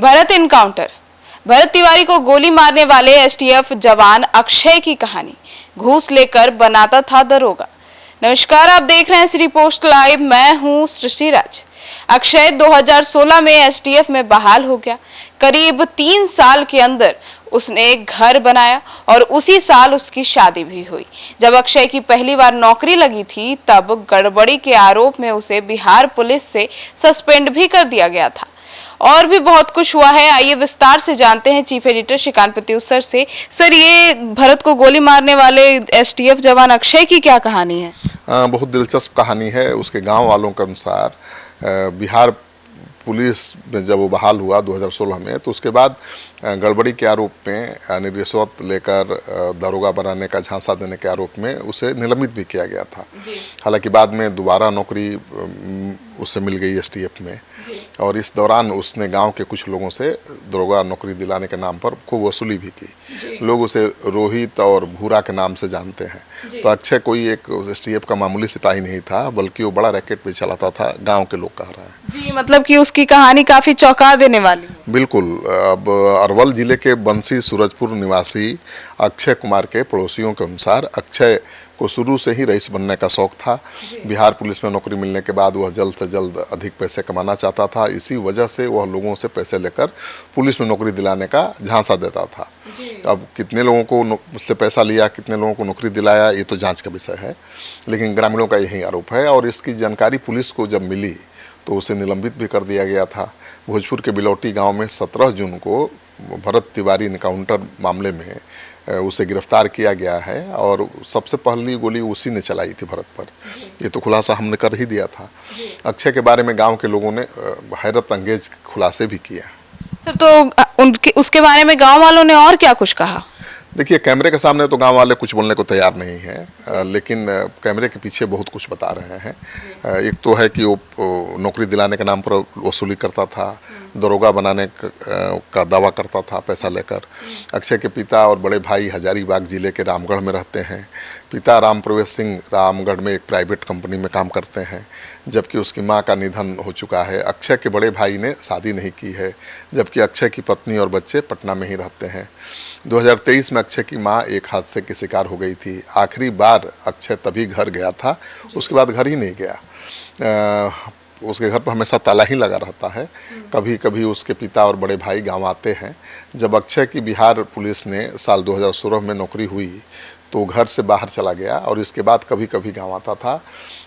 Bharat encounter. Bharat Tiwari को गोली मारने वाले एसटीएफ जवान अक्षय की कहानी। घूस लेकर बनाता था दरोगा। नमस्कार, आप देख रहे हैं श्री पोस्ट लाइव। मैं हूं सृष्टि राज। अक्षय 2016 में एसटीएफ में बहाल हो गया। करीब 3 साल के अंदर उसने एक घर बनाया और उसी साल उसकी शादी भी हुई। जब अक्षय की पहली बार नौकरी लगी थी तब गड़बड़ी के आरोप में उसे बिहार पुलिस से सस्पेंड भी कर दिया गया था। और भी बहुत कुछ हुआ है, आइए विस्तार से जानते हैं chief editor Shrikant Pratyush sir से। सर, ये भरत को गोली मारने वाले एसटीएफ जवान अक्षय की क्या कहानी है? बहुत दिलचस्प कहानी है। उसके गांव वालों के अनुसार बिहार पुलिस में जब वो बहाल हुआ 2016 में, तो उसके बाद गड़बड़ी के आरोप में रिश्वत लेकर दरोगा बनाने का झांसा देने के आरोप में उसे निलंबित भी किया गया था। हालांकि बाद में दोबारा नौकरी उससे मिल गई एसटीएफ में, और इस दौरान उसने गांव के कुछ लोगों से दरोगा नौकरी दिलाने के नाम पर खूब वसूली भी की। लोग उसे रोहित और भूरा के नाम से जानते हैं। तो अक्षय कोई एक एसटीएफ का मामूली सिपाही नहीं था, बल्कि वो बड़ा रैकेट भी चलाता था, गांव के लोग कह रहे हैं। जी, मतलब कि उसकी कहानी काफी चौंका देने वाली है। बिल्कुल। अब अरवल जिले के बंसी सूरजपुर निवासी अक्षय कुमार के पड़ोसियों के अनुसार अक्षय को शुरू से ही रईस बनने का शौक था। बिहार पुलिस में नौकरी मिलने के बाद वह जल्द से जल्द अधिक पैसे कमाना चाहता था। इसी वजह से वह लोगों से पैसे लेकर पुलिस में नौकरी दिलाने का झांसा देता था। अब कितने लोगों को उससे पैसा लिया, कितने लोगों को नौकरी दिलाया, ये तो जांच का विषय है, लेकिन ग्रामीणों का यही आरोप है। और इसकी जानकारी पुलिस को जब मिली तो उसे निलंबित भी कर दिया गया था। भोजपुर के बिलौटी गांव में 17 जून को भरत तिवारी एनकाउंटर मामले में उसे गिरफ्तार किया गया है, और सबसे पहली गोली उसी ने चलाई थी भरत पर। ये तो खुलासा हमने कर ही दिया था। अक्षय के बारे में गांव के लोगों ने हैरत अंगेज खुलासे भी किया। सर, तो उसके बारे में गांव वालों ने और क्या कुछ कहा? देखिए, कैमरे के सामने तो गांव वाले कुछ बोलने को तैयार नहीं हैं, लेकिन कैमरे के पीछे बहुत कुछ बता रहे हैं। एक तो है कि वो नौकरी दिलाने के नाम पर वसूली करता था, दरोगा बनाने का दावा करता था पैसा लेकर। अक्षय के पिता और बड़े भाई हजारीबाग जिले के रामगढ़ में रहते हैं। पिता राम प्रवेश सिंह रामगढ़ में एक प्राइवेट कंपनी में काम करते हैं, जबकि उसकी मां का निधन हो चुका है। अक्षय के बड़े भाई ने शादी नहीं की है, जबकि अक्षय की पत्नी और बच्चे पटना में ही रहते हैं। 2023 में अक्षय की मां एक हादसे की शिकार हो गई थी। आखिरी बार अक्षय तभी घर गया था, उसके बाद घर ही नहीं गया। उसके घर पर हमेशा ताला ही लगा रहता है। कभी कभी उसके पिता और बड़े भाई गांव आते हैं। जब अक्षय की बिहार पुलिस ने साल 2016 में नौकरी हुई तो घर से बाहर चला गया, और इसके बाद कभी कभी गांव आता था।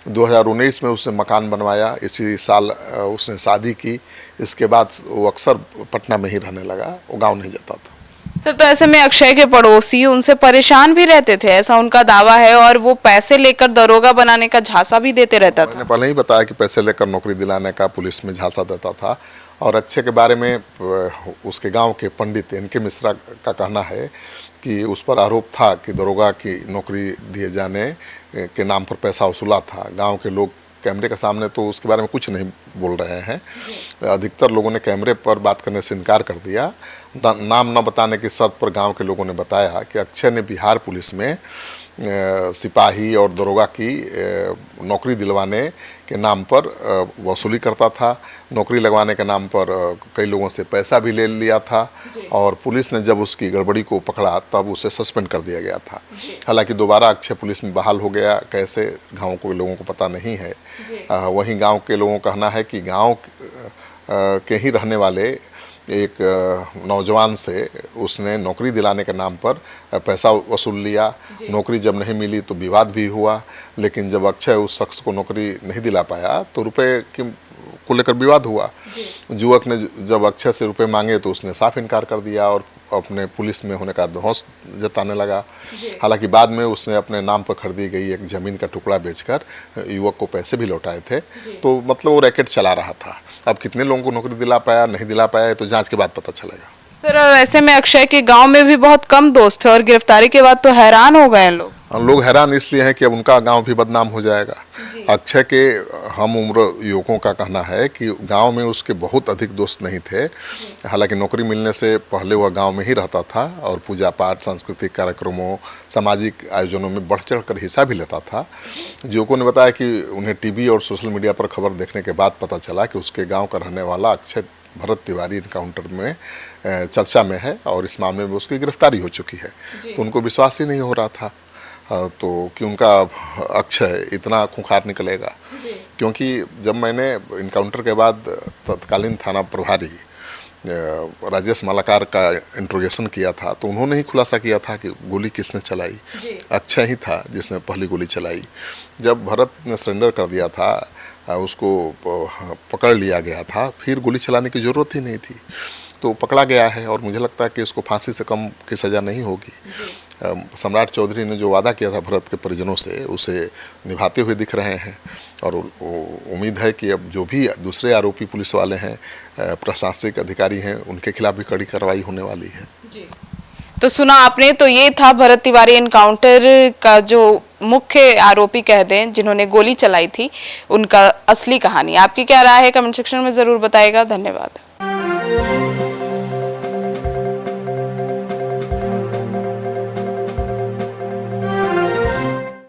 2019 में उसने मकान बनवाया। इसी साल उसने शादी की। इसके बाद वो अक्सर पटना में ही रहने लगा, वो गाँव नहीं जाता था। सर, तो ऐसे में अक्षय के पड़ोसी उनसे परेशान भी रहते थे, ऐसा उनका दावा है, और वो पैसे लेकर दरोगा बनाने का झांसा भी देते रहता था। मैंने पहले ही बताया कि पैसे लेकर नौकरी दिलाने का पुलिस में झांसा देता था। और अक्षय के बारे में उसके गांव के पंडित इनके मिश्रा का कहना है कि उस पर आरोप था कि दरोगा की नौकरी दिए जाने के नाम पर पैसा वसूला था। गाँव के लोग कैमरे के सामने तो उसके बारे में कुछ नहीं बोल रहे हैं। अधिकतर लोगों ने कैमरे पर बात करने से इनकार कर दिया। नाम न बताने की शर्त पर गांव के लोगों ने बताया कि अक्षय ने बिहार पुलिस में सिपाही और दरोगा की नौकरी दिलवाने के नाम पर वसूली करता था। नौकरी लगवाने के नाम पर कई लोगों से पैसा भी ले लिया था, और पुलिस ने जब उसकी गड़बड़ी को पकड़ा तब उसे सस्पेंड कर दिया गया था। हालांकि दोबारा अक्षय पुलिस में बहाल हो गया, कैसे गाँव के लोगों को पता नहीं है। वहीं गाँव के लोगों का कहना है कि गाँव के ही रहने वाले एक नौजवान से उसने नौकरी दिलाने के नाम पर पैसा वसूल लिया। नौकरी जब नहीं मिली तो विवाद भी हुआ, लेकिन जब अक्षय उस शख्स को नौकरी नहीं दिला पाया तो रुपए को लेकर विवाद हुआ। युवक ने जब अक्षय से रुपए मांगे तो उसने साफ इनकार कर दिया और अपने पुलिस में होने का दोष जताने लगा। हालांकि बाद में उसने अपने नाम पर खरीदी गई एक ज़मीन का टुकड़ा बेचकर युवक को पैसे भी लौटाए थे। तो मतलब वो रैकेट चला रहा था। अब कितने लोगों को नौकरी दिला पाया, नहीं दिला पाया, तो जांच के बाद पता चलेगा। सर, और ऐसे में अक्षय के गांव में भी बहुत कम दोस्त थे, और गिरफ्तारी के बाद तो हैरान हो गए लोग। लोग हैरान इसलिए हैं कि अब उनका गांव भी बदनाम हो जाएगा। अक्षय के हम उम्र युवकों का कहना है कि गांव में उसके बहुत अधिक दोस्त नहीं थे। हालांकि नौकरी मिलने से पहले वह गांव में ही रहता था और पूजा पाठ, सांस्कृतिक कार्यक्रमों, सामाजिक आयोजनों में बढ़ चढ़ कर हिस्सा भी लेता था। युवकों ने बताया कि उन्हें टीवी और सोशल मीडिया पर खबर देखने के बाद पता चला कि उसके गाँव का रहने वाला अक्षय भरत तिवारी इनकाउंटर में चर्चा में है और इस मामले में उसकी गिरफ्तारी हो चुकी है। तो उनको विश्वास ही नहीं हो रहा था तो कि उनका अक्षय इतना खूंखार निकलेगा, क्योंकि जब मैंने इनकाउंटर के बाद तत्कालीन थाना प्रभारी राजेश मालाकार का इंट्रोगेशन किया था तो उन्होंने ही खुलासा किया था कि गोली किसने चलाई, अक्षय ही था जिसने पहली गोली चलाई। जब भरत ने सरेंडर कर दिया था, उसको पकड़ लिया गया था, फिर गोली चलाने की ज़रूरत ही नहीं थी, तो पकड़ा गया है और मुझे लगता है कि इसको फांसी से कम की सज़ा नहीं होगी। सम्राट चौधरी ने जो वादा किया था भरत के परिजनों से, उसे निभाते हुए दिख रहे हैं और उम्मीद है कि अब जो भी दूसरे आरोपी पुलिस वाले हैं, प्रशासनिक अधिकारी हैं, उनके खिलाफ भी कड़ी कार्रवाई होने वाली है। तो सुना आपने, तो ये था भरत तिवारी एनकाउंटर का जो मुख्य आरोपी कह दें जिन्होंने गोली चलाई थी, उनका असली कहानी। आपकी क्या राय है कमेंट सेक्शन में जरूर बताइएगा। धन्यवाद।